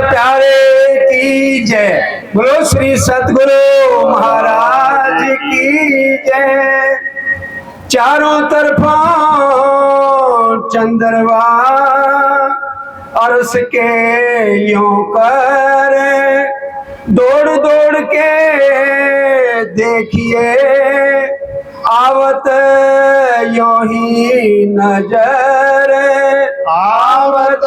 प्यारे की जय। बोलो श्री सतगुरु महाराज की जय। चारों तरफा चंद्रवा अर्श के यूं कर दौड़ दौड़ के देखिए आवत यूं ही नजर, आवत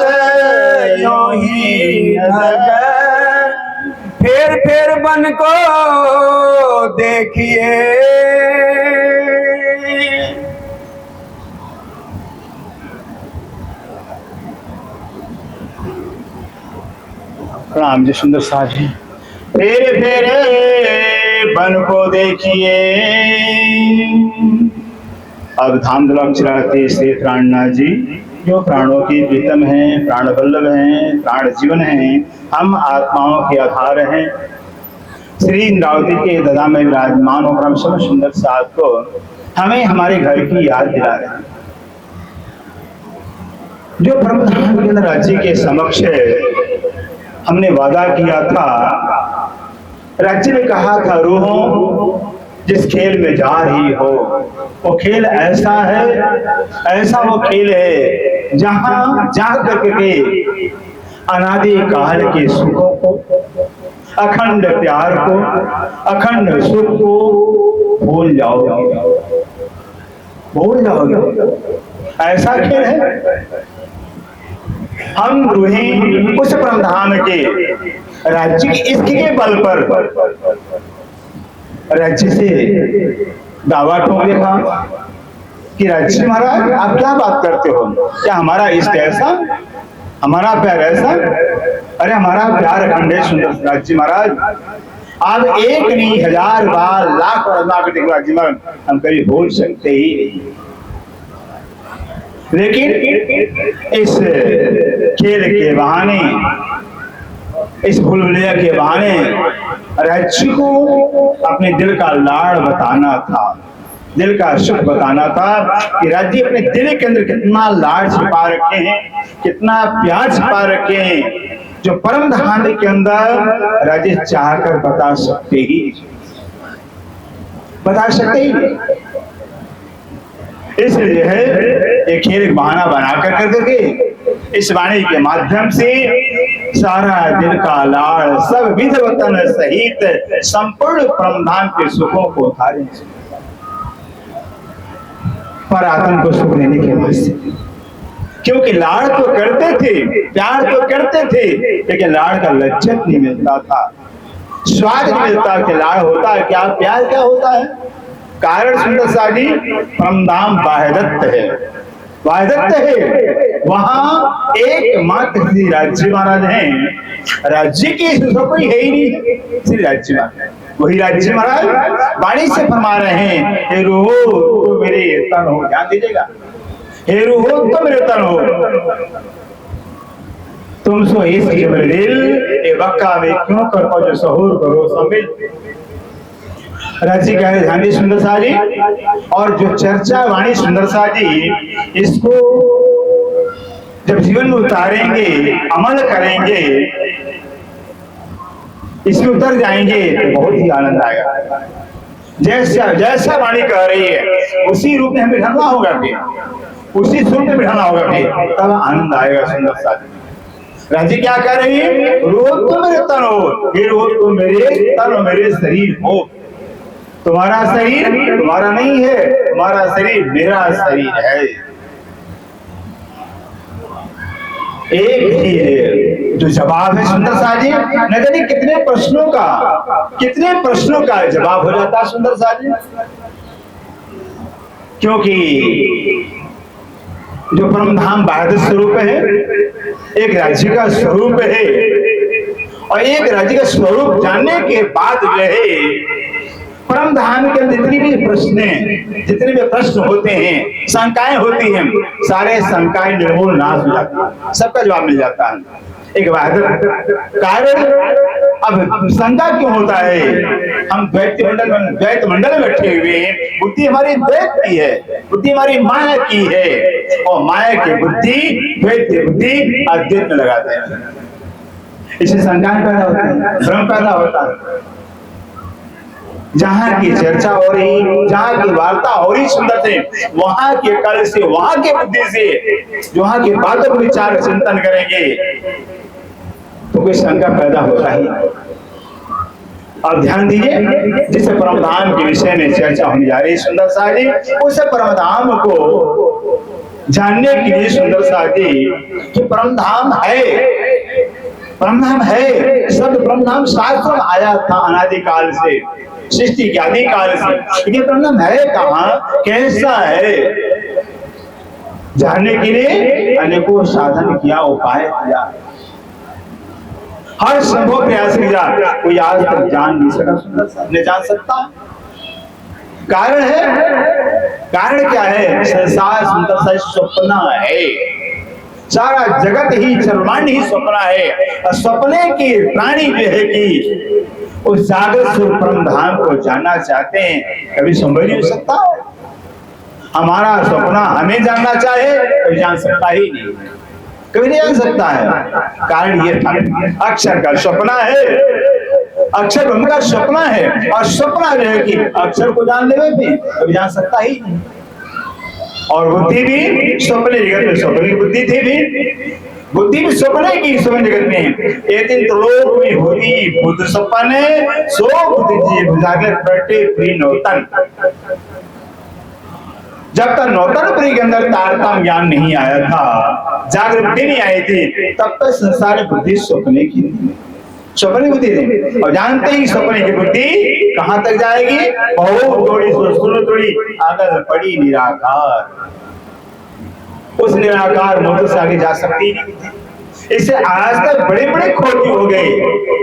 यूं ही नजर। फेर बन को देखिए। प्रणाम जी सुंदर साहब जी। फेर बन को देखिए। अब धाम दलक चिराते श्री प्राणनाथ जी जो प्राणों की प्रीतम हैं, प्राण वल्लभ हैं, प्राण जीवन हैं, हम आत्माओं के आधार हैं। श्री इंद्रावती के ददा में विराजमान हो परम सुंदर साहब को हमें हमारे घर की याद दिला रहे हैं। जो परम धाम के राज्य के समक्ष हमने वादा किया था, राज्य ने कहा था रूहों जिस खेल में जा रही हो वो खेल ऐसा है, ऐसा वो खेल है जहां जा करके अनादि काल के सुखों को, अखंड प्यार को, अखंड सुख को भूल जाओगे, भूल जाओगे। ऐसा खेल है। हम रूहें उस परमधाम के राज्य के इश्क के बल पर राज्य से दावा ठोक देखा कि राज्य महाराज आप क्या बात करते हो? क्या हमारा इश्क ऐसा, हमारा प्यार ऐसा? अरे हमारा प्यार अखंड है सुंदर राज्य महाराज। आप एक नहीं हजार बार लाख बार राज्य महाराज हम कभी बोल सकते ही नहीं। लेकिन इस खेल के बहाने, इस भूलभुलैया के बहाने राज्य को अपने दिल का लाड़ बताना था, दिल का सुख बताना था कि राज्य अपने दिल के अंदर कितना लाड़ छिपा रखे हैं, कितना प्यार छिपा रखे हैं, जो परम धाम के अंदर राज्य चाहकर बता सकते ही इसलिए है एक खेल एक बहाना बना करके इस वाणी के माध्यम से सारा दिल का लाड़ सब विध वतन सहित संपूर्ण परमधाम के सुखों को धारण पर आत्म को सुख देने के वास्ते। क्योंकि लाड़ तो करते थे, प्यार तो करते थे, लेकिन लाड़ का लज्जत नहीं मिलता था, स्वाद नहीं मिलता कि लाड़ होता है क्या, प्यार क्या होता है। कारण सुंदर साजी परमधाम बाह्यदत्त है, बाह्यदत्त है। वहां एकमात्र श्री राज्य महाराज हैं। राज्य की कोई है ही नहीं, श्री राज्य महाराज वही राज्य महाराज वाणी से फरमा रहे हैं, हे रूहो तो मेरे तन हो। ध्यान दीजिएगा, हे रूहो तो मेरे तन हो, तुम सो इस दिल ए वक्का में क्यों करो जो सहूर करो समिल। राज्य कह रहे ध्यान दी सुंदर साह जी। और जो चर्चा वाणी सुंदर साह जी इसको जब जीवन में उतारेंगे, अमल करेंगे, इसमें उतर जाएंगे तो बहुत ही आनंद आएगा। जैसा जैसा वाणी कह रही है उसी रूप में हमें ढलना होगा, फिर उसी सुर में बिठाना होगा, फिर तब आनंद आएगा सुंदर साह जी। राज्य क्या कह रही है? रोज तो मेरे तन हो, फिर रोज तो मेरे तन हो, मेरे शरीर हो। तुम्हारा शरीर तुम्हारा नहीं है, तुम्हारा शरीर मेरा शरीर है। एक ही जो जवाब है सुंदर साह जी, न जाने कितने प्रश्नों का जवाब हो जाता है सुंदर साह जी। क्योंकि जो परमधाम बाह्यदत्त स्वरूप है, एक राज्य का स्वरूप है, और एक राज्य का स्वरूप जानने के बाद जो है परम धाम के जितनी भी प्रश्न होते हैं, शंकाएं होती हैं, सारे शंकाएं निर्मूल नाश हो जाती है, सबका जवाब मिल जाता है। एक कारण अब शंका क्यों होता है? हम द्वैत मंडल में बैठे हुए हैं, बुद्धि हमारी द्वैत की है, बुद्धि हमारी माया की है, और माया की बुद्धि द्वैत बुद्धि अद्वैत में लगाते हैं। इससे संज्ञान पैदा होता है, भ्रम पैदा होता है। जहाँ की चर्चा हो रही, जहाँ की वार्ता हो रही सुंदर से, वहां के कल से, वहां के बुद्धि से, वहां के बातों को विचार चिंतन करेंगे तो कोई शंका पैदा होता ही। अब ध्यान दीजिए, जिस परमधाम के विषय में चर्चा होने जा रही सुंदर सा जी, उस परमधाम को जानने के लिए सुंदर सा जी कि परमधाम है, परमधाम है, सब परमधाम शास्त्र में आया था अनादिकाल से, सृष्टि के आदि काल से, लेकिन परमधाम है कहाँ, कैसा है, जानने के लिए अनेकों साधन किया, उपाय किया, हर संभव प्रयास किया, कोई आज तक जान नहीं सका, सुंदर सा नहीं जान सकता। कारण है, कारण क्या है, संसार सुंदर सा स्वप्न है, सारा जगत ही चरमांड ही स्वप्न है, और सपने की प्राणी जो है कि उस जागृत स्वरूप परम धाम को जानना चाहते हैं, कभी संभव नहीं हो सकता। हमारा सपना हमें जानना चाहे कभी जान सकता ही नहीं, कभी नहीं जान सकता है। कारण ये था, अक्षर का सपना है, अक्षर ब्रह्म का सपना है, और सपना जो है कि अक्षर को जान ले भी कभी जान सकता ही नहीं। और बुद्धि भी स्वप्न जगत में, स्वप्न की बुद्धि थी भी, बुद्धि भी स्वप्न की स्वप्न जगत में, एक दिन तो लोक में होती बुद्ध सपने, सो बुद्धि जीव जागे बैठे प्री नौतन। जब तक नौतन प्री के अंदर तारतम्य ज्ञान नहीं आया था, जागृति नहीं आई थी, तब तक संसार बुद्धि स्वप्ने की थी, स्वप्न बुद्धि थी। और जानते ही स्वप्न की बुद्धि कहां तक जाएगी, बहुत थोड़ी थोड़ी आगे पड़ी निराकार, उस निराकार मोक्ष से आगे जा सकती नहीं। इससे आज तक बड़े बड़े खोजी हो गए,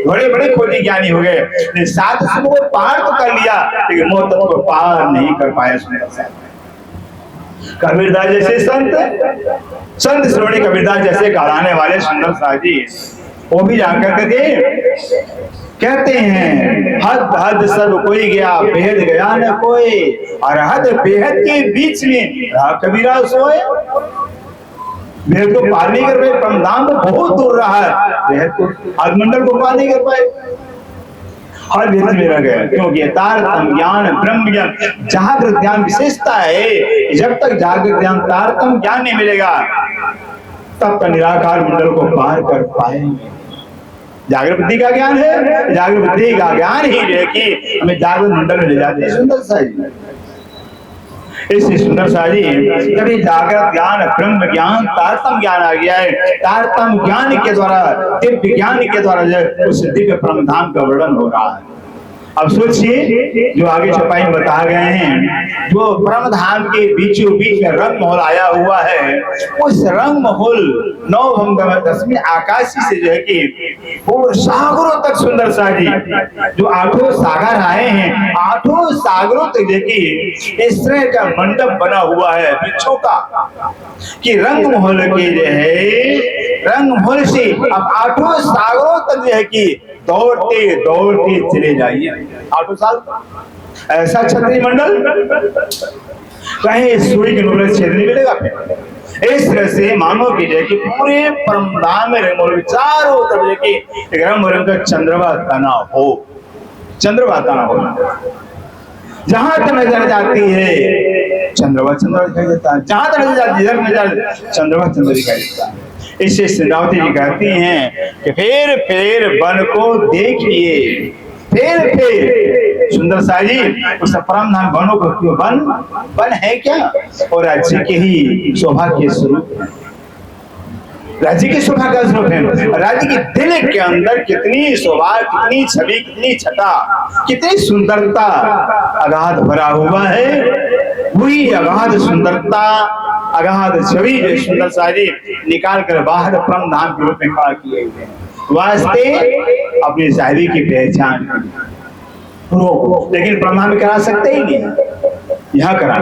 बड़े बड़े खोजी ज्ञानी हो गए, सात सुख को पार तो कर लिया, लेकिन मोह तत्व को पार नहीं कर पाया। कबीरदास जैसे संत श्रोणी कबीरदास जैसे कहलाने वाले सुंदर साजी, वो भी जाकर के कहते हैं, हद हद सब कोई गया, भेद गया न कोई, और हद बेहद के बीच में रहा कबीरा सोए। भेद को पार नहीं कर पाए, परमधाम तो बहुत दूर रहा है, भेद को आत्मंडल को पार नहीं कर पाए, हर भेद में रह गए। क्योंकि तारतम्य ज्ञान ब्रह्म ज्ञान जागृत ज्ञान विशेषता है, जब तक जागृत ज्ञान तारतम्य ज्ञान नहीं मिलेगा तब तक निराकार मंडल को पार कर पाएंगे। जागृत बुद्धि का ज्ञान है, जागृत बुद्धि का ज्ञान ही है कि हमें जागृत मंडल में ले जाते हैं। सुंदर सा जी, इस सुंदर सा जी तभी जागृत ज्ञान ब्रह्म ज्ञान तारतम्य ज्ञान आ गया है। तारतम्य ज्ञान के द्वारा, दिव्य ज्ञान के द्वारा जो उस दिव्य परम धाम का वर्णन हो रहा है। अब सोचिए, जो आगे छपाई में बता गए हैं, जो परम धाम के बीचों बीच में रंग महल आया हुआ है, उस रंग महल 9 आकाशी से जो है कि पूरे सागरों तक सुंदर सा जी, जो 8 सागर आए हैं, 8 सागरों तक देखिए इस तरह का मंडप बना हुआ है वृक्षों का, कि रंग महल के जो है, रंग महल से अब 8 सागरों तक जो है कि दौड़ते दौड़ते चले जाइए। 8 साल ऐसा छतरी मंडल कहीं सूर्य के नूर छेद नहीं मिलेगा। इस तरह से मानो कि जैसे पूरे परमधाम में रंग चारों तरफ के रंग रंग का चंद्रमा तना हो, चंद्रमा तना हो, जहां तक नजर जाती है चंद्रमा चंद्र दिखाई देता है, जहां तक नजर जाती है नजर चंद्रमा चंद्र दिखाई देता है। इससे सिंधावती जी कहती हैं कि फिर वन को देखिए, फिर सुंदर सा जी उस परम धाम वनों को, क्यों वन है क्या, और राज्य के ही शोभा के स्वरूप, राज्य की शोभा का स्वरूप है। राज्य के दिल के अंदर कितनी शोभा, कितनी छवि, कितनी छटा, कितनी सुंदरता अगाध भरा हुआ है। वही अगाध सुंदरता, अगाध छवि जो सुंदर साजी निकाल कर बाहर परम धाम के रूप में खड़ा किए हुए वास्ते अपनी जाहिरी की पहचान, लेकिन परम धाम में करा सकते ही नहीं, यह करा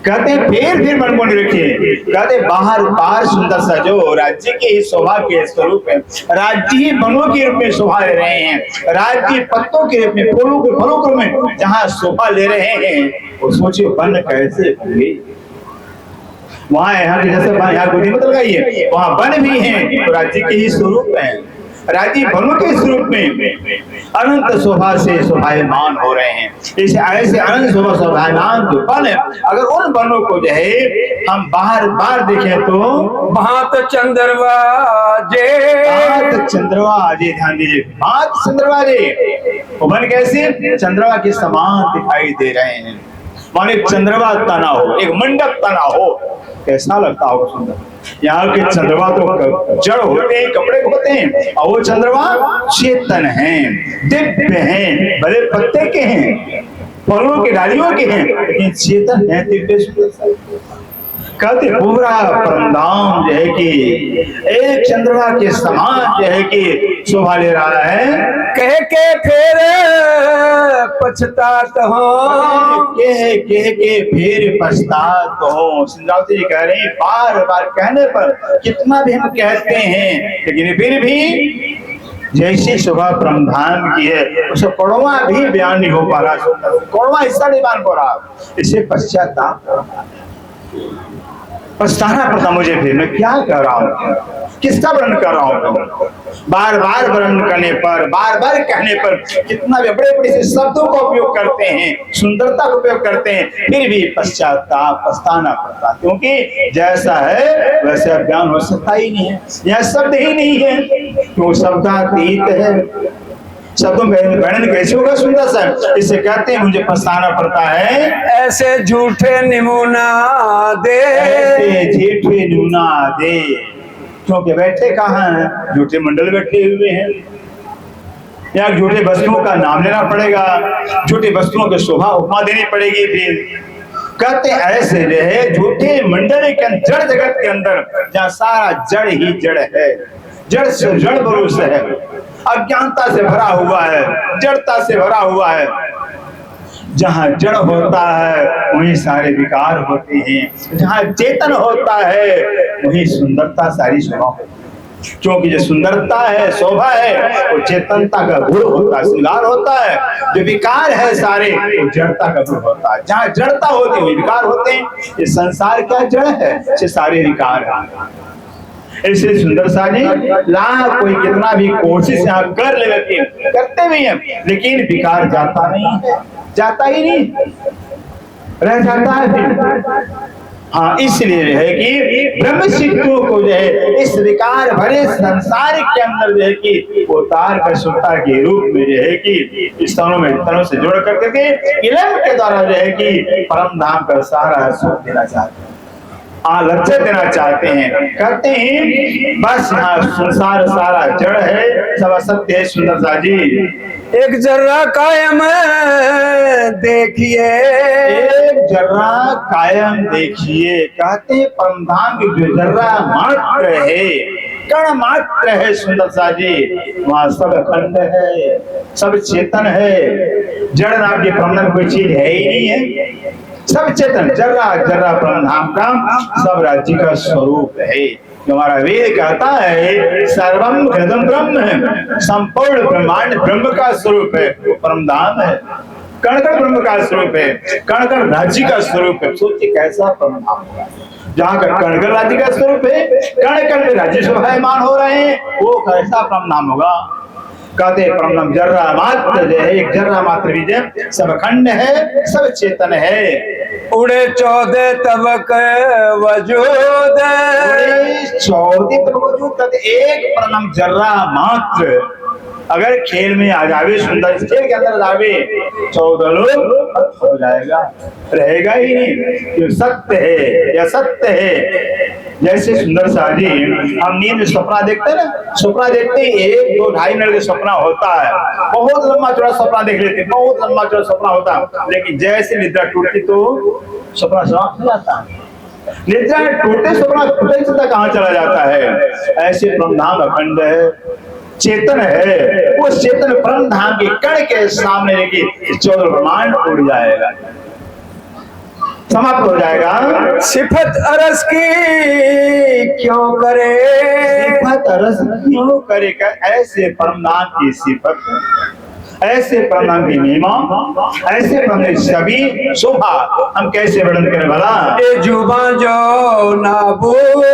कहते हैं फिर मन को नहीं रखिए, कहते बाहर बाहर सुंदर सा जो राज्य के ही शोभा के स्वरूप है, राज्य ही वनों के रूप में शोभा ले रहे हैं, राज्य पत्तों के रूप में, फूलों के फलों के रूप में जहाँ शोभा ले रहे हैं, वो सोचिए वन कैसे होंगे। वहां यहाँ जैसे यहाँ गोदी मत लगाइए, वहां वन भी है तो राज्य के ही स्वरूप है, राजीव बनों के स्वरूप में अनंत शोभा से शोभायमान हो रहे हैं। इसे ऐसे अनंत शोभा शोभायमान जो बन है, अगर उन बनों को जो है हम बार बार देखें तो भात चंद्रवा जे, भात चंद्रवा जे, ध्यान दीजिए, भात चंद्रवा जे, वो बन कैसे चंद्रवा के समान दिखाई दे रहे हैं। माने चंद्रवा तना हो, एक मंडप तना हो, कैसा लगता होगा सुंदर। यहाँ के चंद्रमा तो जड़ होते हैं, कपड़े होते हैं, और वो चंद्रमा चेतन हैं, दिव्य हैं, भले पत्ते के हैं, फलों के डालियों के हैं, लेकिन चेतन है, दिव्य। कहते पूरा परमधाम जो है कि एक चंद्रमा के समान जो है कि शोभा ले रहा है। कह के फिर पछतात हो, के फिर पछतात हो। सिंधरावती जी कह रहे हैं बार बार कहने पर कितना भी हम कहते हैं, लेकिन फिर भी जैसी शोभा परमधाम की है उसे कड़वा भी बयान नहीं हो पा रहा, कड़वा हिस्सा नहीं बयान हो रहा, इसे पश्चाताप पछताना पड़ता मुझे। फिर मैं क्या कर रहा हूँ, किसका वर्णन कर रहा हूँ। बार बार वर्णन करने पर, बार बार कहने पर कितना भी बड़े बड़े से शब्दों का उपयोग करते हैं, सुंदरता का उपयोग करते हैं, फिर भी पश्चाताप पछताना पड़ता, क्योंकि जैसा है वैसा ज्ञान हो सकता ही नहीं है। यह शब्द ही नहीं है, क्यों शब्दातीत है। शब्दों में वर्णन कैसे होगा सुंदर सा, इसे कहते हैं मुझे पछताना पड़ता है। ऐसे झूठे नमूना दे, ऐसे झूठे नमूना दे, क्योंकि बैठे कहाँ हैं, झूठे मंडल बैठे हुए हैं। या झूठे वस्तुओं का नाम लेना पड़ेगा, झूठे वस्तुओं की शोभा उपमा देनी पड़ेगी। फिर कहते ऐसे जो है झूठे मंडल के जड़ जगत के अंदर, जहाँ सारा जड़ ही जड़ है, जड़ से जड़ बरूस है, अज्ञानता से भरा हुआ है, जड़ता से भरा हुआ है। जहाँ जड़ होता है वहीं सारे विकार होते हैं, जहाँ चेतन होता है वहीं सुंदरता सारी शोभा होती है। क्योंकि जो सुंदरता है, शोभा है, वो चेतनता का गुण होता है, श्रृंगार होता है। जो विकार है सारे, वो जड़ता का गुण होता है। जहाँ जड़ता होती है वही विकार होते हैं। ये संसार क्या जड़ है, ये सारे विकार है। ऐसे सुंदर सा जी लाख कोई कितना भी कोशिश यहाँ कर ले, करते भी हैं, लेकिन विकार जाता नहीं है, जाता ही नहीं, रह जाता है फिर। हाँ, इसलिए है कि ब्रह्म सिद्धों को जो है इस विकार भरे संसार के अंदर जो है कि वो तार का सुता के रूप में जो है कि इस तनों में तनों से जोड़ करके इलम के द्वारा जो है कि परम धाम का सारा सुख देना चाहते हैं, लज्जा देना चाहते हैं। कहते हैं बस यहाँ संसार सारा जड़ है, सब असत्य है। सुंदर सा जी एक जर्रा कायम देखिए, एक जर्रा कायम देखिए। कहते हैं परमधाम की जो जर्रा मात्र है, कण मात्र है सुंदर सा जी, वहाँ सब अखंड है, सब चेतन है। जड़ नाम की परमधाम कोई चीज है ही नहीं है, सब चेतन, जर्रा जर्रा परमधाम का सब राज्य का स्वरूप है। हमारा वेद कहता है सर्वम हृदम ब्रह्म है, संपूर्ण ब्रह्मांड ब्रह्म का स्वरूप है, वो परमधाम है। कण कण ब्रह्म का स्वरूप है, कण कण राज्य का स्वरूप है। सोचिए कैसा परमधाम होगा, जहाँ का कण कण राज्य का स्वरूप है, कण कण में राज्य शोभायमान हो रहे हैं, वो कैसा परमधाम होगा। कहते परम जर्रा मात्र जो है, एक जर्रा मात्र भी सब अखंड है, सब चेतन है। उड़े 14 तबक वजूद, 14 तबक वजूद। कहते एक परम जर्रा मात्र अगर खेल में आ जावे, सुंदर खेल के अंदर जावे, 14 लोग हो जाएगा, रहेगा ही नहीं। जो सत्य है या सत्य है, जैसे सुंदर सा जी हम नींद में सपना देखते हैं ना, सपना देखते ही 1, 2, 2.5 मिनट का सपना होता है, बहुत लंबा चौड़ा सपना देख लेते हैं, बहुत लंबा चौड़ा सपना होता है, लेकिन जैसे निद्रा टूटती तो सपना समाप्त हो जाता है। निद्रा टूटे सपना टूटे से कहाँ चला जाता है। ऐसे परमधाम अखंड है, चेतन है, वो चेतन परम धाम के कण के सामने लेके 14 ब्रह्मांड उड़ जाएगा, समाप्त हो जाएगा। सिफत अरस की क्यों करे, सिफत अरस क्यों करे, ऐसे परम धाम की सिफत ऐसे परम धाम की महिमा, ऐसे परम धाम की सभी शोभा हम कैसे वर्णन करें भला। ये जुबा जो नाबूद,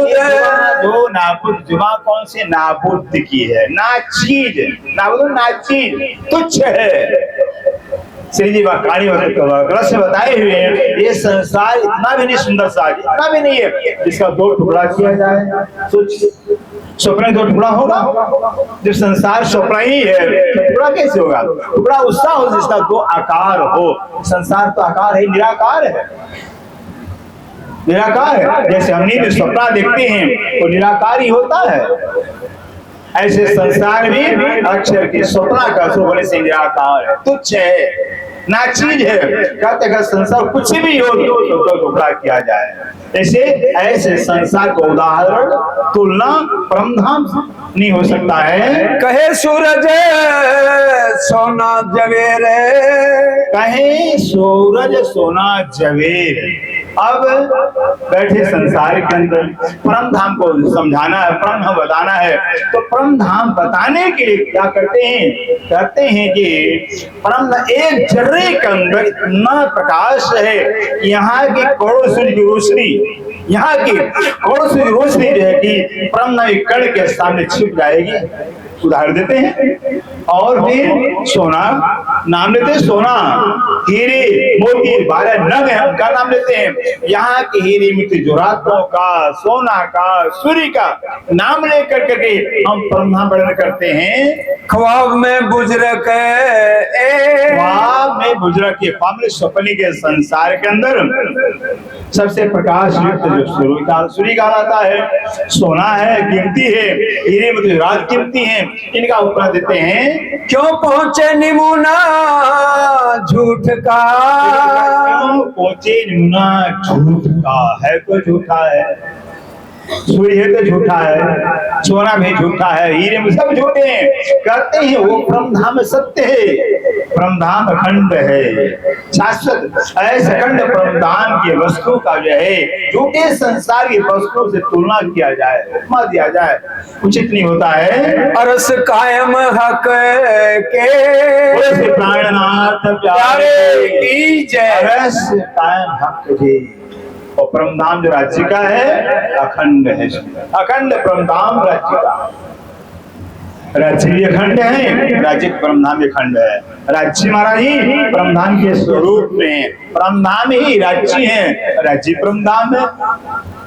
जो नाबूद, जुबा कौन सी नाबूद की है, ना चीज, नाबूद ना चीज, तुच्छ है। श्री जी कहानी से बताए हुए हैं, ये संसार इतना भी नहीं सुंदर सा, इतना भी नहीं है जिसका दो टुकड़ा किया जाए। स्वप्न दो टुकड़ा होगा, जब संसार स्वप्न ही है टुकड़ा कैसे होगा? टुकड़ा उसका हो जिसका दो आकार हो। संसार तो आकार है, निराकार है, निराकार है। जैसे हम नींद स्वप्न देखते हैं तो निराकार ही होता है, ऐसे संसार भी अक्षर की स्वप्न का स्वप्न से निराकार है, तुच्छ है, ना चीज है। कहते हैं संसार कुछ भी हो तो टुकड़ा किया जाए। ऐसे संसार का उदाहरण तुलना परम धाम नहीं हो सकता है। कहे सूरज सोना जवेर, कहे सूरज सोना जवेर। अब बैठे संसार के अंदर परम धाम को समझाना है, परम धाम बताना है, तो परम धाम बताने के लिए क्या करते हैं? कहते हैं कि परम एक जर्रे के अंदर इतना प्रकाश है, यहाँ की करोड़ों सूर्य की रोशनी, यहाँ की करोड़ों सूर्य की रोशनी जो है कि परम धाम कण के सामने छिप जाएगी। उदाहरण देते हैं, और फिर सोना नाम लेते हैं, सोना हीरे मोती 12 नग है, उनका नाम लेते हैं। यहाँ के हीरे मोती जोरातों का, सोना का, सूर्य का नाम लेकर करके हम परम धाम वर्णन करते हैं। ख्वाब में बुजुर्ग, ख्वाब में बुजुर्ग के मामले स्वप्न के संसार के अंदर सबसे प्रकाश युक्त जो सूर्य का आता है, सोना है, कीमती है, हीरे मोती जोरात कीमती है, इनका उत्तर देते हैं। क्यों पहुंचे निमुना झूठ का, क्यों पहुंचे निमुना झूठ का, है तो झूठा है, सूर्य है तो झूठा है, सोना भी झूठा है, हीरे में सब झूठे हैं। कहते हैं वो परम धाम सत्य है, परम धाम अखंड है, शाश्वत। ऐसे अखंड परम धाम के वस्तु का जो है झूठे संसार की वस्तुओं से तुलना किया जाए, उपमा दिया जाए, उचित नहीं होता है। अरस कायम हक के, प्राणनाथ प्यारे की जय। अरस कायम हक के, और परम धाम जो राज्य का है अखंड है, अखंड परम धाम राज्य का। राज्य भी अखंड है, राज्य परम धाम भी अखंड है। राज्य महाराज ही परम धाम के स्वरूप में, परम धाम ही राज्य है, राज्य परम धाम है।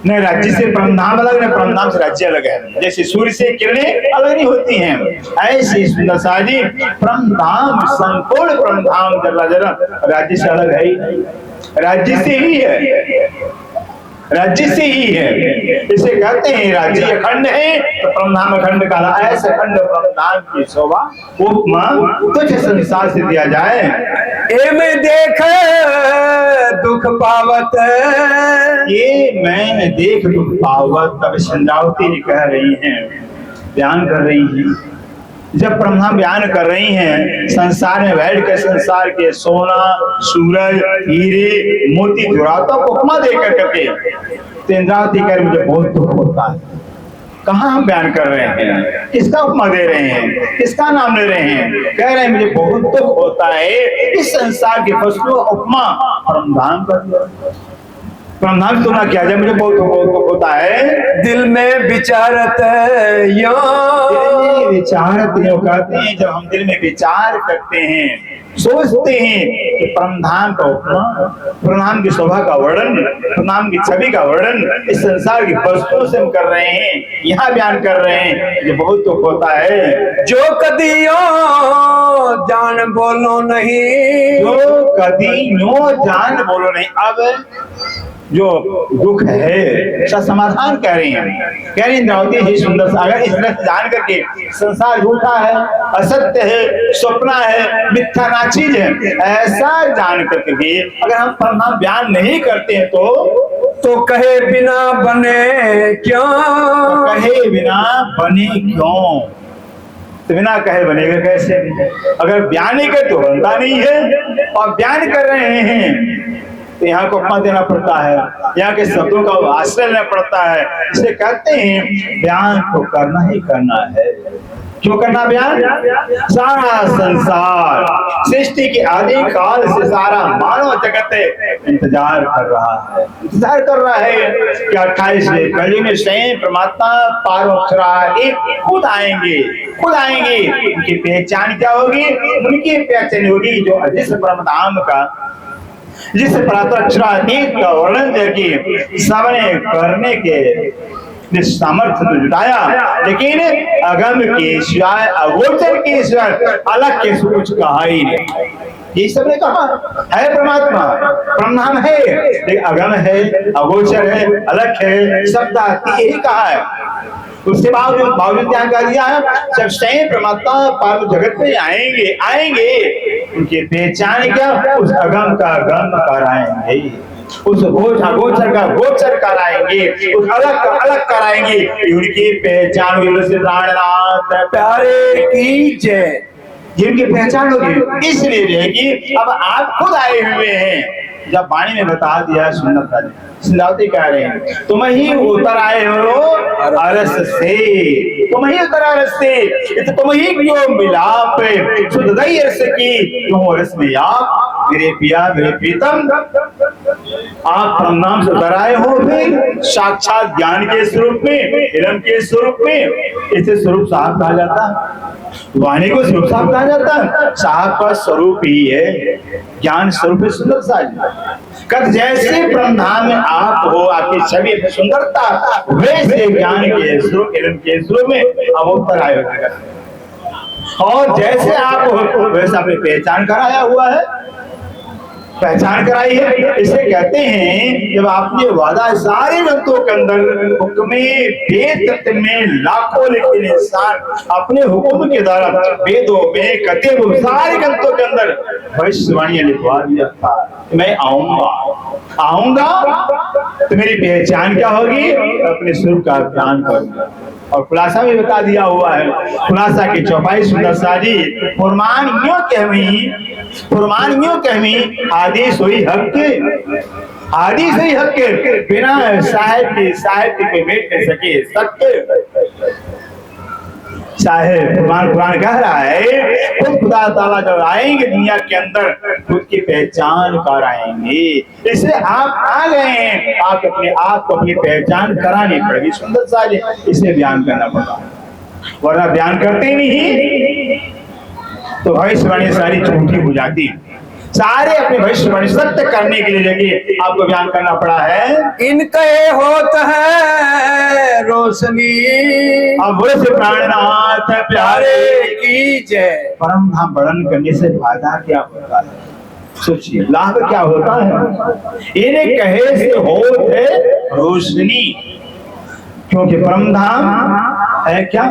न राज्य से परम धाम अलग, न परम धाम से राज्य अलग है। जैसे सूर्य से किरणें अलग नहीं होती हैं, ऐसी सुंदर साजी परम धाम, संपूर्ण परम धाम जरा जरा राज्य से अलग है, राज्य से ही है, राज्य से ही है। इसे कहते हैं राज्य अखंड है तो परम धाम अखंड का। ऐसे अखंड परम धाम की शोभा उपमा तुझ संसार से दिया जाए। ए में देख दुख पावत, ये मैंने देख दुख पावत। तब संजावती कह रही हैं, बयान कर रही हैं, जब ब्रह्मा बयान कर रही हैं संसार में बैठ कर संसार के सोना, सूरज, हीरे, मोती, जोरातों को उपमा देकर करके, तो इंद्रावती कह रही मुझे बहुत दुख होता है। कहाँ हम बयान कर रहे हैं, किसका उपमा दे रहे हैं, किसका नाम ले रहे हैं? कह रहे हैं मुझे बहुत दुख होता है इस संसार की वस्तु उपमा परमधाम कर दिया, परमधाम तुलना किया जाए, मुझे बहुत दुख होता है। दिल में विचारत यो, विचारत यो कहते हैं जब हम दिल में विचार करते हैं, सोचते हैं कि परमधाम का उपमा, परमधाम की शोभा का वर्णन, परमधाम की छवि का वर्णन इस संसार की वस्तुओं से हम कर रहे हैं, यहाँ बयान कर रहे हैं, ये बहुत दुख होता है। जो कदियो जान बोलो नहीं, जो कदियो जान बोलो नहीं। अब जो दुख है उसका समाधान कह रही हैं, कह रही इंद्रावती ही सुंदर सा, अगर इस तरह जान करके संसार झूठा है, असत्य है, स्वप्न है, मिथ्या ना चीज है, ऐसा जान करके अगर हम परमात्मा बयान नहीं करते हैं तो कहे बिना बने क्यों, तो कहे बिना बने क्यों, तो बिना कहे बनेगा कैसे? अगर बयान नहीं करे तो बनता नहीं है, और बयान कर रहे हैं तो यहाँ को अपना देना पड़ता है, यहाँ के शब्दों का आश्रय लेना पड़ता है। इसे कहते हैं बयान तो करना ही करना है, क्यों करना बयान? सारा संसार सृष्टि के आदि काल से सारा मानव जगत इंतजार कर रहा है, इंतजार कर रहा है कि 28वें कली में स्वयं परमात्मा पार्वती खुद आएंगे, खुद आएंगे। उनकी पहचान क्या होगी? उनकी पहचान होगी जो जिस परमधाम का, जिस परात्परातीत का वर्णन करके सबने करने के सामर्थ्य तो जुटाया, लेकिन अगम के सिवाय, अगोचर के सिवाय अलग के कुछ कहा ही नहीं। ये सबने कहा है परमात्मा, ब्रह्म है, लेकिन अगम है, अगोचर है, अलग है, शब्द यही कहा है। उसके बावजूद क्या कर दिया है? जब स्वयं परमात्मा पार जगत में आएंगे, आएंगे उनकी पहचान क्या? उस अगम का गम कराएंगे, उस अगोचर का गोचर कराएंगे, उस अलग का अलग कराएंगे। उनकी पहचान होगी प्राणनाथ प्यारे की जय, जिनकी पहचान होगी इसलिए रहेगी। अब आप खुद आए हुए हैं, जब वाणी में बता दिया सुंदरता सुंदरती कह रहे हैं, तुम ही उतर आए हो अरस से, तुम ही उतर अरस से, तुम ही क्यों मिलाप शुद्ध दई रस की, क्यों रस में आप मेरे पिया मेरे प्रीतम। आप परमनाम से उतर आए हो, फिर साक्षात ज्ञान के स्वरूप में, इल्म के स्वरूप में। इसे स्वरूप साहब कहा जाता है, वाणी को स्वरूप साहब कहा जाता है। साहब का स्वरूप ही है ज्ञान स्वरूप सुंदर साहब। कद जैसे ब्रह्मांड में आप हो, आपकी छवि सुंदरता, वैसे ज्ञान के स्वरूप, इल्म के स्वरूप में अब उतर आए हो। और जैसे आप हो वैसे अपनी पहचान कराया हुआ है, पहचान कराई है। इसे कहते हैं जब आपने वादा सारे ग्रंथों के अंदर हुक्म वेद में लाखों लेकिन इंसान अपने हुक्म के द्वारा वेदों में कते सारे ग्रंथों के अंदर भविष्यवाणी लिखवा दिया था, मैं आऊंगा, आऊंगा तो मेरी पहचान क्या होगी? अपने स्वरूप का ज्ञान करूंगा। और खुलासा भी बता दिया हुआ है, खुलासा की चौपाई सुंदर साजी फुरमान क्यों कहवी, फुरमान क्यों कहवी, आदेश हुई हक के, आदेश हुई हक के, बिना साहित्य पे बैठ नहीं सके सत्य। साहेब कुरान कह रहा है खुद खुदा ताला जब आएंगे दुनिया के अंदर खुद की पहचान कराएंगे। इसलिए आप आ गए हैं, आप अपने आप को अपनी पहचान करानी पड़ेगी। सुंदर सा इसे बयान करना पड़ा, वरना बयान करते नहीं तो भविष्यवाणी सारी झूठी हो जाती। सारे अपने भविष्यवाणी सत्य करने के लिए लगे आपको बयान करना पड़ा है। इनके होत है रोशनी, अब बोले से प्राणनाथ प्यारे की जय। परम धाम वर्णन करने से फायदा क्या होता है? सोचिए लाभ क्या होता है? इन्हें कहे से होत है रोशनी, क्योंकि परम धाम है क्या?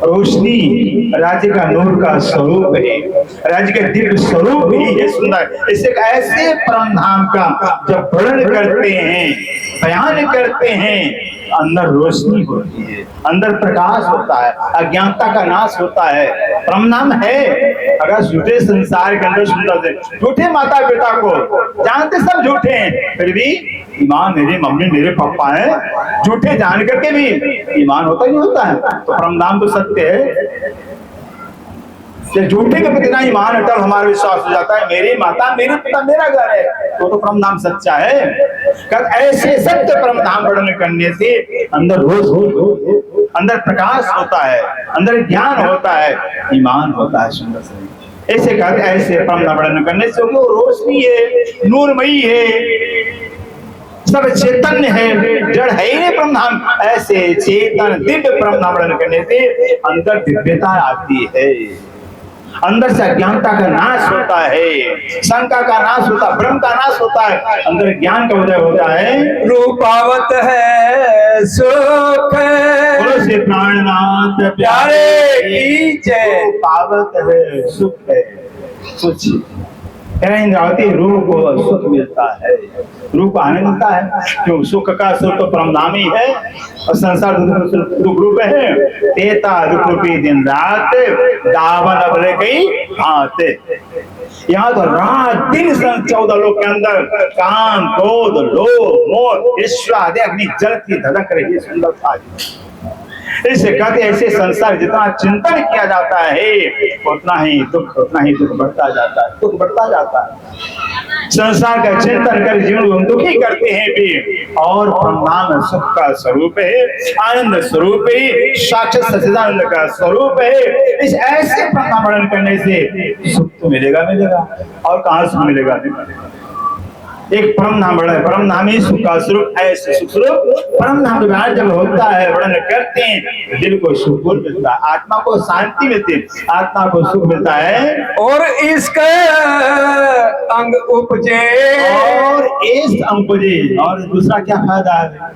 रोशनी, राज्य का नूर का स्वरूप है, राज्य का दिव्य स्वरूप ही है सुंदर। इससे ऐसे परम धाम का जब वर्णन करते हैं, बयान करते हैं, अंदर रोशनी होती है, अंदर प्रकाश होता है, अज्ञानता का नाश होता है। परम नाम है। अगर झूठे संसार के अंदर सुंदर से झूठे माता पिता को जानते सब झूठे हैं, फिर भी ईमान मेरे मम्मी मेरे पापा है, झूठे जान करके भी ईमान होता ही होता है। तो परम नाम तो सत्य है। झूठे के प्रति ना ईमान अटल हमारा विश्वास हो जाता है, मेरी माता मेरे पिता मेरा घर है, तो परम नाम सच्चा है। ऐसे सत्य परम धाम वर्णन करने से अंदर रोज अंदर प्रकाश होता है, अंदर ज्ञान होता है, ईमान होता है। सुंदर से ऐसे कहते ऐसे परम धाम वर्णन करने से वो रोशनी है, नूरमयी है, सब चैतन्य है, जड़ है ही नहीं परम धाम। ऐसे चेतन दिव्य परम धाम वर्णन करने से अंदर दिव्यता आती है, अंदर से अज्ञानता का नाश होता है, शंका का नाश होता है, भ्रम का नाश होता है, अंदर ज्ञान का उदय होता है। रूपावत है सुख से प्राणनाथ प्यारे की जय। रूपावत है सुख है। सोचिए इंद्रावती रूप को सुख मिलता है, रूप आनंद मिलता है, क्यों? सुख का सुख तो परम धाम ही है और संसार दुख रूप है। तेता दुख रूपी दिन रात दावन अबले गई हाथ। यहाँ तो रात दिन 14 लोग के अंदर काम क्रोध लोभ मोह ईर्ष्या आदि अग्नि जल की धधक रही सुंदर इससे कहते ऐसे संसार जितना चिंतन किया जाता है उतना ही दुख बढ़ता जाता है, दुख बढ़ता जाता है। संसार का चिंतन कर जीवन को हम दुखी करते हैं भी, और ब्रह्मांड सुख का स्वरूप है, आनंद स्वरूप है, साक्षात सच्चिदानंद का स्वरूप है। इस ऐसे ब्रह्मांड करने से सुख तो मिलेगा और कहाँ सुख मिलेगा? एक परम नाम बड़ा है, परम नाम ही सुख का स्वरूप, ऐसे सुख स्वरूप परम नाम विभाग जब होता है, वर्णन करते हैं, दिल को सुकून मिलता है, आत्मा को शांति मिलती है, आत्मा को सुख मिलता है, और इसके अंग उपजे, और इस अंग उपजे। और दूसरा क्या फायदा है?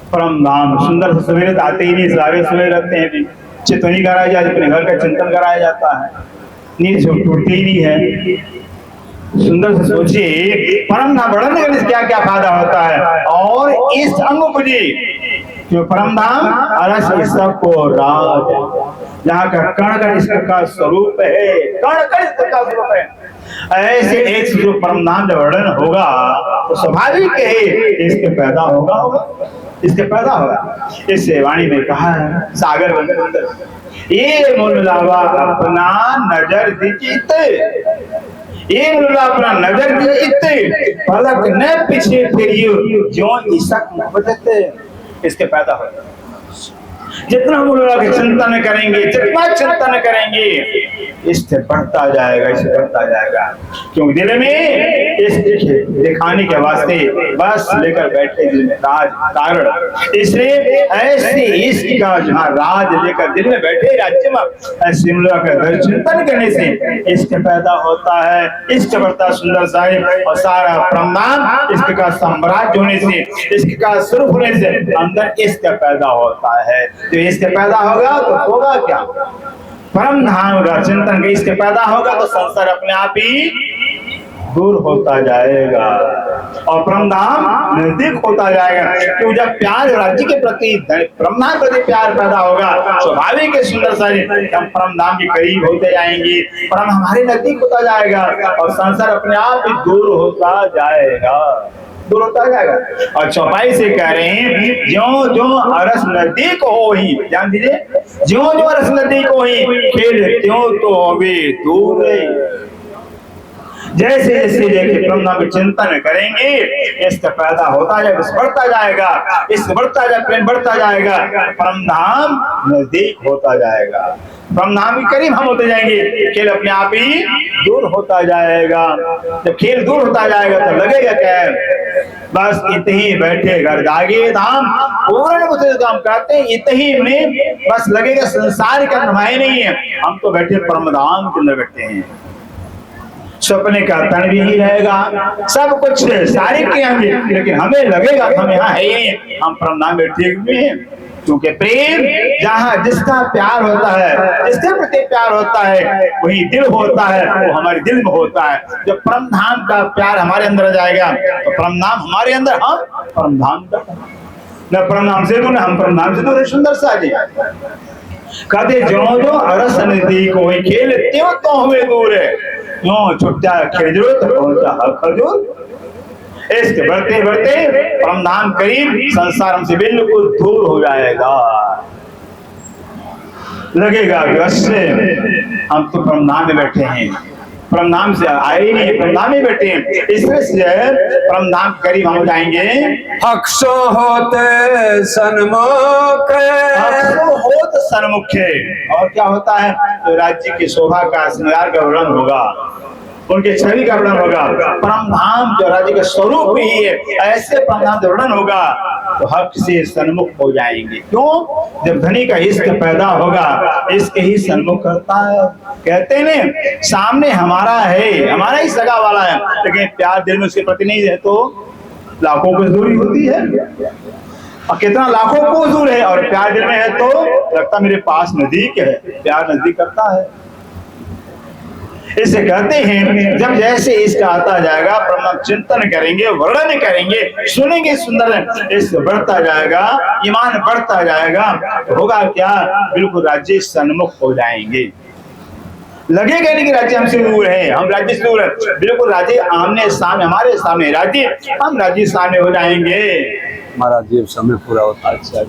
परम नाम सुंदर से सवेरे तो आते ही नहीं, सारे सवेरे रखते हैं, चिंतन कराया जाए, अपने घर का चिंतन कराया जाता है, नींद टूटती ही नहीं है। सुंदर से सोचिए परम नाम वर्णन करने से क्या क्या फायदा होता है। और इस अंग उपजी जो परम नाम अरस सबको राज, जहाँ का कण कण इसका स्वरूप है, कण कण इसका स्वरूप है। ऐसे एक स्वरूप परम नाम जब वर्णन होगा तो स्वाभाविक है इसके पैदा होगा, इसके पैदा होगा। इससे वाणी में कहा है सागर बंदर ये मूल लावा अपना नजर दीजित, ये मूल अपना नजर दीजित, पलक न पीछे फिरियो जो इसक बदते। इसके पैदा होगा जितना हम लोग चिंतन करेंगे, जितना चिंतन करेंगे इससे बढ़ता जाएगा, इससे बढ़ता जाएगा। क्योंकि दिल में इस दिखाने के वास्ते बस लेकर बैठे दिल में राज कारण, इसलिए ऐसे इश्क का जहाँ राज लेकर दिल में बैठे राज्य में ऐसे का चिंतन करने से इश्क पैदा होता है, इश्क बढ़ता सुंदर साहिब, और सारा प्रमाण इश्क का साम्राज्य होने से, इश्क का स्वरूप होने से अंदर इश्क पैदा होता है। जो इसके पैदा होगा तो होगा क्या? परम धाम का चिंतन के इसके पैदा होगा तो संसार अपने आप ही दूर होता जाएगा और परम धाम नजदीक होता जाएगा। क्यों? जब प्यार राज्य के प्रति, परम धाम प्रति प्यार पैदा होगा, स्वाभाविक है सुंदर सारी हम परम धाम के करीब होते जाएंगे, परम हमारे नजदीक होता जाएगा और संसार अपने आप ही दूर होता जाएगा, दूर होता जाएगा। और चौपाई से कह रहे हैं ज्यों ज्यों अरस नजदीक हो ही, ध्यान दीजिए, ज्यों ज्यों अरस नजदीक हो ही खेल त्यों तो अभी दूर। जैसे जैसे देखिए परम नाम के चिंतन करेंगे इसका पैदा होता जाएगा, बढ़ता जाएगा, इससे बढ़ता जाएगा, प्रेम बढ़ता जाएगा, परम धाम नजदीक होता जाएगा, परम नाम के करीब हम होते जाएंगे, खेल अपने आप ही दूर होता जाएगा। जब खेल दूर होता जाएगा तो लगेगा क्या? बस इतने ही बैठे घर जागे धाम पूर्ण काम करते हैं, इतने ही में बस लगेगा संसार का नमाय नहीं है, हम तो बैठे परम धाम के अंदर बैठे हैं। सपने का तन भी ही रहेगा, सब कुछ सारी क्रियाएंगे, लेकिन हमें लगेगा हम यहाँ है ही, हम परम धाम में ठीक भी हैं। क्योंकि प्रेम जहाँ जिसका प्यार होता है, जिसके प्रति प्यार होता है वही दिल होता है, वो हमारे दिल में होता है। जब परम धाम का प्यार हमारे अंदर जाएगा तो परम धाम हमारे अंदर, हम परम धाम का न परम नाम से दूर, न हम परम धाम से दूर। सुंदर सा जी कहते जो जो अरस नजदीक हो खेल त्यों तो हमें दूर है, क्यों छुट्टा खेजरो तो पहुंचा खजूर। इसके बढ़ते बढ़ते परम धाम करीब, संसार हमसे बिल्कुल दूर हो जाएगा, लगेगा वैसे हम तो परम धाम में बैठे हैं, परम धाम से आए नहीं, परम धाम में बैठे हैं, इसलिए परम धाम करीब हम जाएंगे। अक्सो होते सन्मुख, अक्सो होत सन्मुख, और क्या होता है? तो राज्य की शोभा का श्रृंगार का वर्णन होगा, उनके छवि का वर्णन होगा। परम धाम जो राज्य का स्वरूप ही है, ऐसे परम धाम का वर्णन होगा तो हक से सन्मुख हो जाएंगे। क्यों? जब धनी का इश्क पैदा होगा, इसके ही सन्मुख करता है। कहते हैं सामने हमारा है, हमारा ही सगा वाला है, लेकिन प्यार दिल में उसके प्रति नहीं है तो लाखों की दूरी होती है, और कितना लाखों को दूर है और प्यार दिल में है तो लगता मेरे पास नजदीक है, प्यार नजदीक करता है। इसे कहते हैं जब जैसे इसका आता जाएगा, परम चिंतन करेंगे, वर्णन करेंगे, सुनेंगे सुंदर, इससे बढ़ता जाएगा, ईमान बढ़ता जाएगा, होगा क्या? बिल्कुल राज्य सन्मुख हो जाएंगे। लगेगा नहीं कि राज्य हमसे दूर है, हम राज्य से दूर है, बिल्कुल राज्य आमने सामने, हमारे सामने राज्य, हम राज्य सामने हो जाएंगे, हमारा जीव समय पूरा होता है।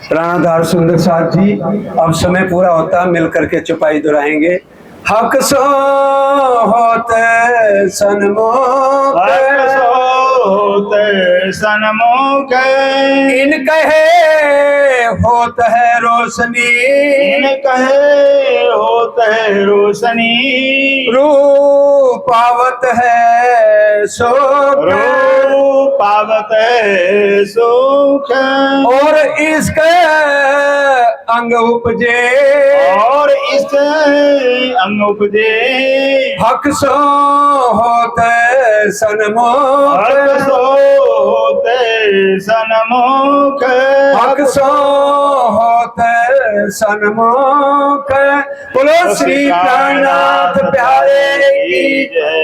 प्राणाधार सुंदर साथ जी, अब समय पूरा होता, मिल करके चौपाई दोहराएंगे। हक सो होते सन्मुख, होते सन्मुख, इन कहे होत है रोशनी, इन कहे होत है रोशनी, रूपावत है सुख, पावत है सुख, और इसके अंग उपजे, और इस अंग उपजे, हक सो होते सन्मुख, हक सो होते सन्मुख, हक सो होते सन्मुख। बोलो श्री प्राणनाथ प्यारे की जय।